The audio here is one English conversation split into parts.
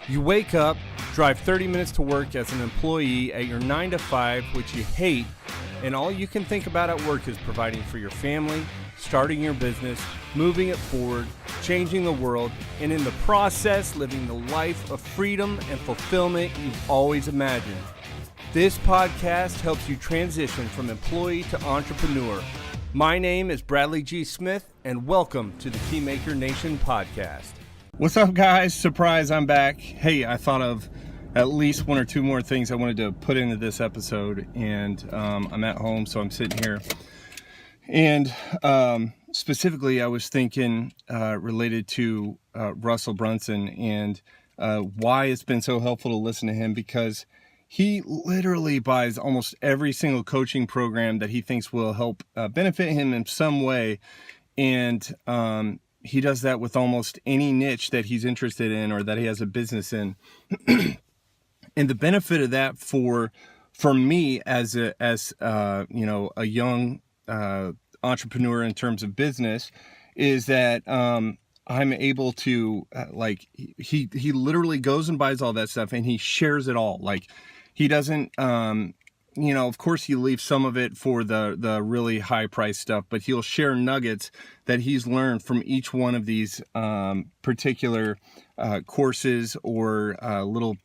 You wake up, drive 30 minutes to work as an employee at your 9 to 5, which you hate, and all you can think about at work is providing for your family, starting your business, moving it forward, changing the world, and in the process, living the life of freedom and fulfillment you've always imagined. This podcast helps you transition from employee to entrepreneur. My name is Bradley G. Smith, and welcome to the Keymaker Nation podcast. What's up, guys? Surprise, I'm back. Hey, I thought of at least one or two more things I wanted to put into this episode, and I'm at home, so I'm sitting here. And specifically, I was thinking related to Russell Brunson and why it's been so helpful to listen to him, because he literally buys almost every single coaching program that he thinks will help benefit him in some way. And he does that with almost any niche that he's interested in or that he has a business in. And the benefit of that for me as a young entrepreneur in terms of business is that I'm able to he literally goes and buys all that stuff and he shares it all. Like, he doesn't of course he leaves some of it for the really high price stuff, but he'll share nuggets that he's learned from each one of these particular courses or little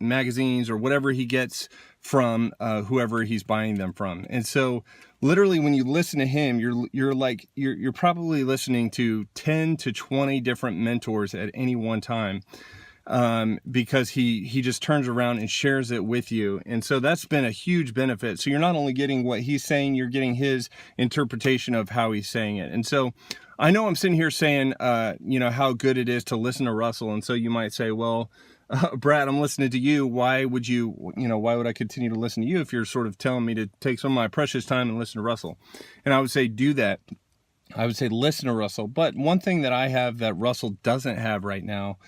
magazines or whatever he gets from whoever he's buying them from. And so literally when you listen to him, you're probably listening to 10 to 20 different mentors at any one time. Because he just turns around and shares it with you. And so that's been a huge benefit. So you're not only getting what he's saying, you're getting his interpretation of how he's saying it. And so I know I'm sitting here saying, how good it is to listen to Russell. And so you might say, well, Brad, I'm listening to you. Why would I continue to listen to you if you're sort of telling me to take some of my precious time and listen to Russell? And I would say, do that. I would say, listen to Russell. But one thing that I have that Russell doesn't have right now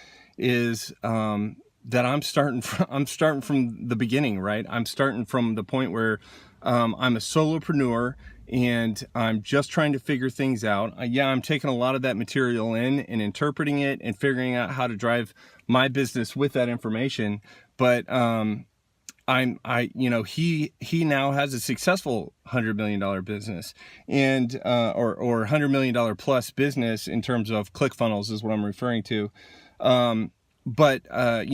is that I'm starting from the beginning, right? I'm starting from the point where I'm a solopreneur and I'm just trying to figure things out. I'm taking a lot of that material in and interpreting it and figuring out how to drive my business with that information. But he now has a successful $100 million business and or $100 million plus business in terms of ClickFunnels is what I'm referring to. But I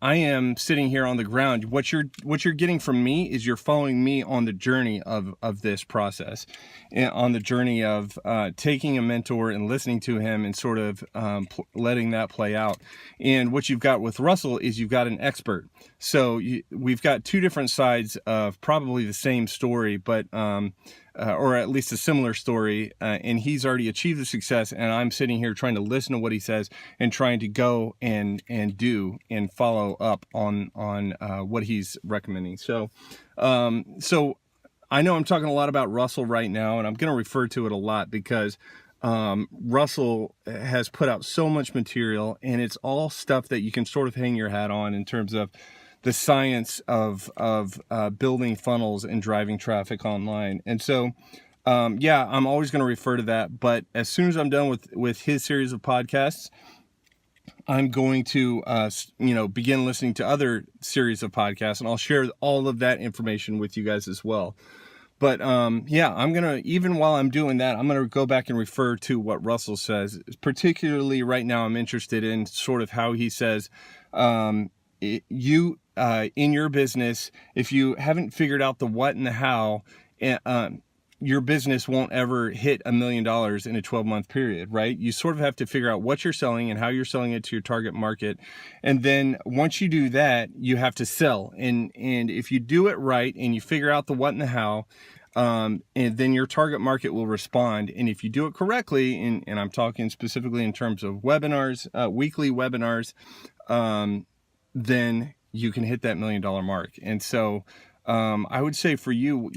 am sitting here on the ground. What you're getting from me is you're following me on the journey of this process, and on the journey of taking a mentor and listening to him and sort of letting that play out. And what you've got with Russell is you've got an expert. So we've got two different sides of probably the same story, but or at least a similar story, and he's already achieved the success, and I'm sitting here trying to listen to what he says and trying to go and do and follow up on what he's recommending. So I know I'm talking a lot about Russell right now, and I'm going to refer to it a lot because Russell has put out so much material, and it's all stuff that you can sort of hang your hat on in terms of the science of building funnels and driving traffic online. And so, I'm always going to refer to that. But as soon as I'm done with his series of podcasts, I'm going to, begin listening to other series of podcasts, and I'll share all of that information with you guys as well. But I'm going to, even while I'm doing that, I'm going to go back and refer to what Russell says. Particularly right now, I'm interested in sort of how he says, in your business, if you haven't figured out the what and the how, your business won't ever hit $1 million in a 12-month period, right? You sort of have to figure out what you're selling and how you're selling it to your target market. And then once you do that, you have to sell. And if you do it right and you figure out the what and the how, and then your target market will respond. And if you do it correctly, and I'm talking specifically in terms of webinars, weekly webinars, then you can hit that $1 million mark. And so I would say for you,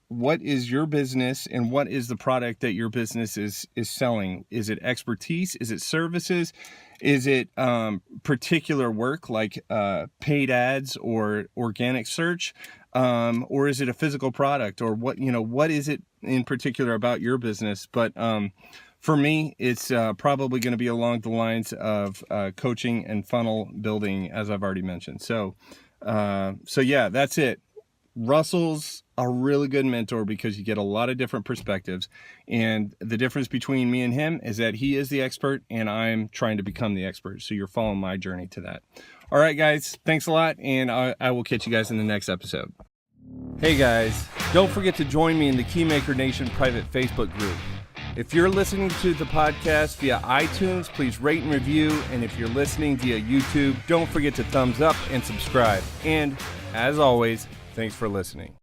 what is your business and what is the product that your business is selling? Is it expertise? Is it services? Is it particular work like paid ads or organic search? Or is it a physical product? Or what is it in particular about your business? But For me, it's probably going to be along the lines of coaching and funnel building, as I've already mentioned. So yeah, that's it. Russell's a really good mentor because you get a lot of different perspectives, and the difference between me and him is that he is the expert and I'm trying to become the expert. So you're following my journey to that. All right, guys, thanks a lot, and I will catch you guys in the next episode. Hey guys, don't forget to join me in the Keymaker Nation private Facebook group. If you're listening to the podcast via iTunes, please rate and review. And if you're listening via YouTube, don't forget to thumbs up and subscribe. And as always, thanks for listening.